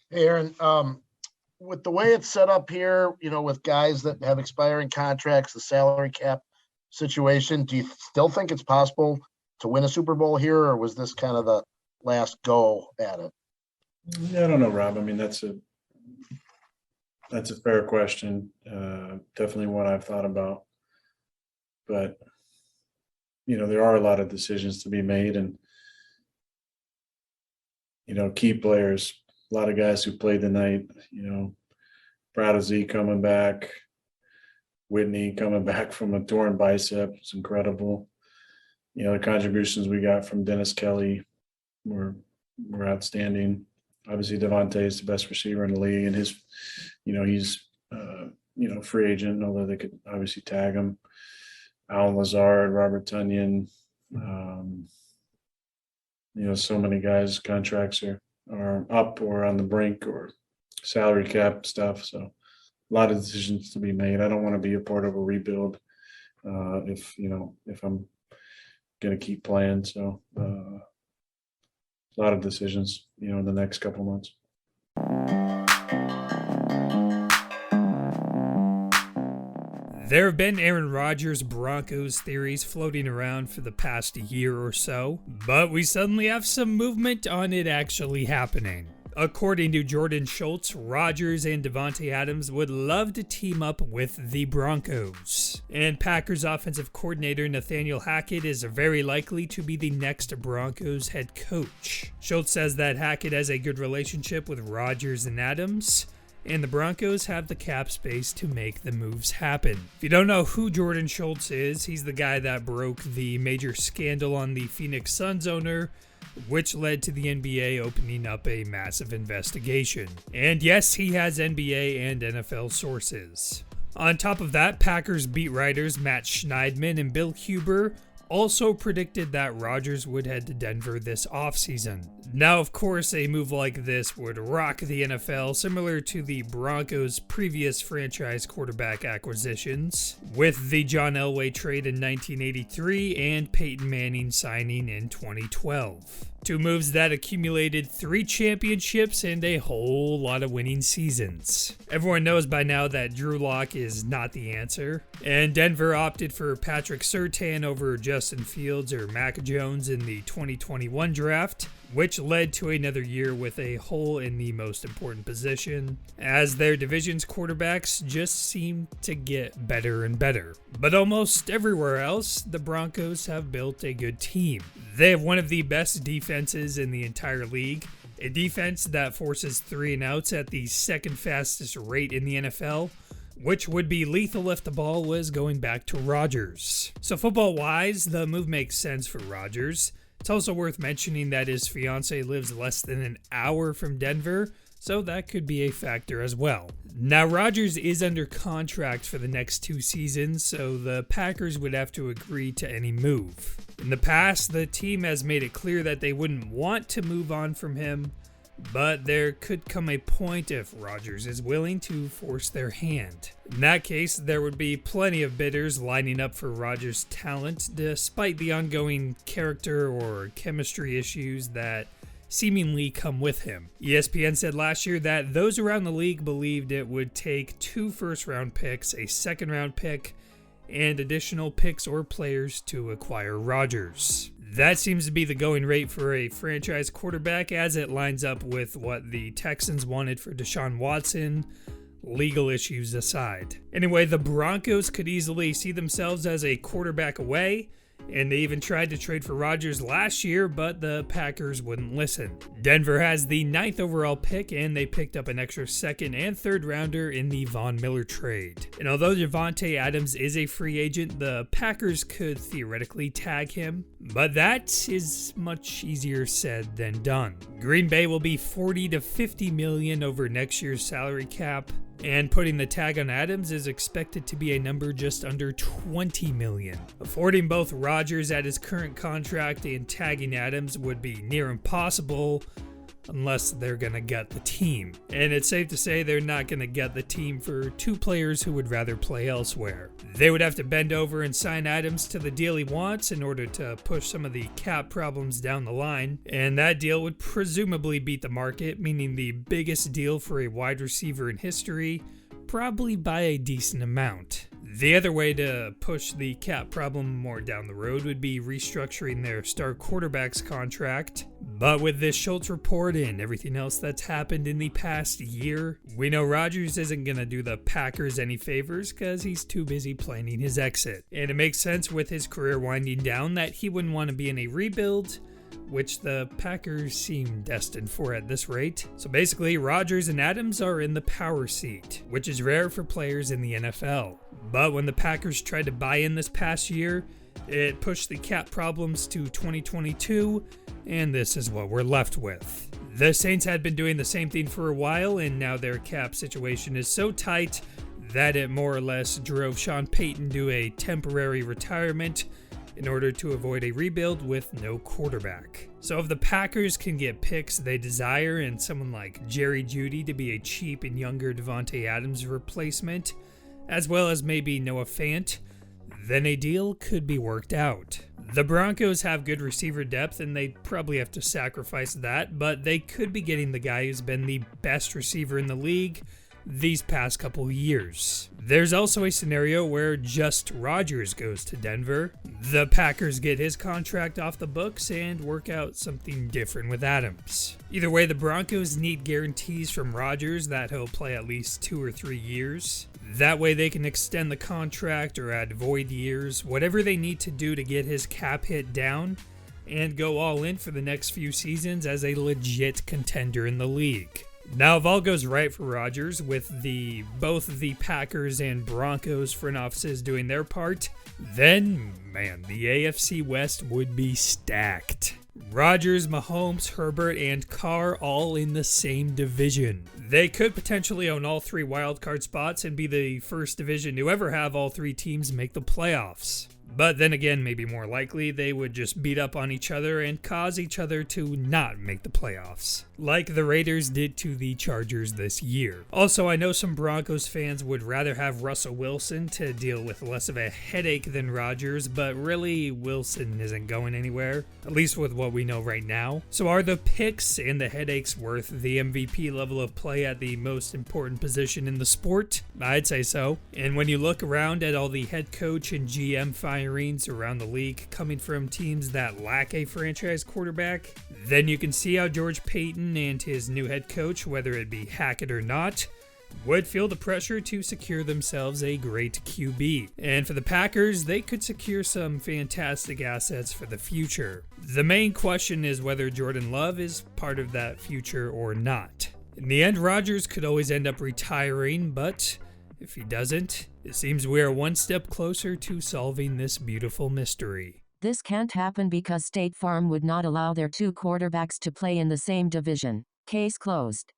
Hey, Aaron, with the way it's set up here, with guys that have expiring contracts, the salary cap situation, do you still think it's possible to win a Super Bowl here, or was this kind of the last go at it? Yeah, I don't know, Rob. I mean, that's a fair question. Definitely one I've thought about, but there are a lot of decisions to be made, and key players. A lot of guys who played tonight. Brad Z coming back, Whitney coming back from a torn bicep. It's incredible. The contributions we got from Dennis Kelly were outstanding. Obviously, Davante is the best receiver in the league, and he's free agent, although they could obviously tag him. Alan Lazard, Robert Tunyon, so many guys' contracts are up or on the brink or salary cap stuff. So a lot of decisions to be made. I don't want to be a part of a rebuild if I'm going to keep playing. So a lot of decisions, in the next couple months. There have been Aaron Rodgers Broncos theories floating around for the past year or so, but we suddenly have some movement on it actually happening. According to Jordan Schultz, Rodgers and Davante Adams would love to team up with the Broncos. And Packers offensive coordinator Nathaniel Hackett is very likely to be the next Broncos head coach. Schultz says that Hackett has a good relationship with Rodgers and Adams, and the Broncos have the cap space to make the moves happen. If you don't know who Jordan Schultz is, he's the guy that broke the major scandal on the Phoenix Suns owner, which led to the NBA opening up a massive investigation. And yes, he has NBA and NFL sources. On top of that, Packers beat writers Matt Schneidman and Bill Huber also predicted that Rodgers would head to Denver this offseason. Now, of course, a move like this would rock the NFL, similar to the Broncos' previous franchise quarterback acquisitions, with the John Elway trade in 1983 and Peyton Manning signing in 2012. Two moves that accumulated 3 championships and a whole lot of winning seasons. Everyone knows by now that Drew Lock is not the answer, and Denver opted for Patrick Surtain over Justin Fields or Mac Jones in the 2021 draft, which led to another year with a hole in the most important position, as their division's quarterbacks just seem to get better and better. But almost everywhere else, the Broncos have built a good team. They have one of the best defenses in the entire league, a defense that forces 3 and outs at the second fastest rate in the NFL, which would be lethal if the ball was going back to Rodgers. So football-wise, the move makes sense for Rodgers. It's also worth mentioning that his fiance lives less than an hour from Denver, so that could be a factor as well. Now, Rodgers is under contract for the next 2 seasons, so the Packers would have to agree to any move. In the past, the team has made it clear that they wouldn't want to move on from him, but there could come a point if Rodgers is willing to force their hand. In that case, there would be plenty of bidders lining up for Rodgers' talent, despite the ongoing character or chemistry issues that seemingly come with him. ESPN said last year that those around the league believed it would take 2 first-round picks, a second-round pick, and additional picks or players to acquire Rodgers. That seems to be the going rate for a franchise quarterback, as it lines up with what the Texans wanted for Deshaun Watson, legal issues aside. Anyway, the Broncos could easily see themselves as a quarterback away, and they even tried to trade for Rodgers last year, but the Packers wouldn't listen. Denver has the 9th overall pick, and they picked up an extra 2nd and 3rd rounder in the Von Miller trade. And although Davante Adams is a free agent, the Packers could theoretically tag him, but that is much easier said than done. Green Bay will be $40 to $50 million over next year's salary cap, and putting the tag on Adams is expected to be a number just under $20 million. Affording both Rodgers at his current contract and tagging Adams would be near impossible, unless they're going to gut the team. And it's safe to say they're not going to gut the team for two players who would rather play elsewhere. They would have to bend over and sign Adams to the deal he wants in order to push some of the cap problems down the line, and that deal would presumably beat the market, meaning the biggest deal for a wide receiver in history, probably by a decent amount. The other way to push the cap problem more down the road would be restructuring their star quarterback's contract. But with this Schultz report and everything else that's happened in the past year, we know Rodgers isn't going to do the Packers any favors because he's too busy planning his exit. And it makes sense with his career winding down that he wouldn't want to be in a rebuild, which the Packers seem destined for at this rate. So basically, Rodgers and Adams are in the power seat, which is rare for players in the NFL. But when the Packers tried to buy in this past year, it pushed the cap problems to 2022, and this is what we're left with. The Saints had been doing the same thing for a while, and now their cap situation is so tight that it more or less drove Sean Payton to a temporary retirement in order to avoid a rebuild with no quarterback. So if the Packers can get picks they desire and someone like Jerry Jeudy to be a cheap and younger Davante Adams replacement, as well as maybe Noah Fant, then a deal could be worked out. The Broncos have good receiver depth and they probably have to sacrifice that, but they could be getting the guy who's been the best receiver in the league these past couple years. There's also a scenario where just Rodgers goes to Denver. The Packers get his contract off the books and work out something different with Adams. Either way, the Broncos need guarantees from Rodgers that he'll play at least 2 or 3 years. That way they can extend the contract or add void years, whatever they need to do to get his cap hit down and go all in for the next few seasons as a legit contender in the league. Now, if all goes right for Rodgers, with both the Packers and Broncos front offices doing their part, then, man, the AFC West would be stacked. Rodgers, Mahomes, Herbert, and Carr all in the same division. They could potentially own all 3 wildcard spots and be the first division to ever have all 3 teams make the playoffs. But then again, maybe more likely, they would just beat up on each other and cause each other to not make the playoffs, like the Raiders did to the Chargers this year. Also, I know some Broncos fans would rather have Russell Wilson to deal with less of a headache than Rodgers, but really, Wilson isn't going anywhere, at least with what we know right now. So are the picks and the headaches worth the MVP level of play at the most important position in the sport? I'd say so. And when you look around at all the head coach and GM firings around the league coming from teams that lack a franchise quarterback, then you can see how George Payton and his new head coach, whether it be Hackett or not, would feel the pressure to secure themselves a great QB. And for the Packers, they could secure some fantastic assets for the future. The main question is whether Jordan Love is part of that future or not. In the end, Rodgers could always end up retiring, but if he doesn't, it seems we are one step closer to solving this beautiful mystery. This can't happen because State Farm would not allow their 2 quarterbacks to play in the same division. Case closed.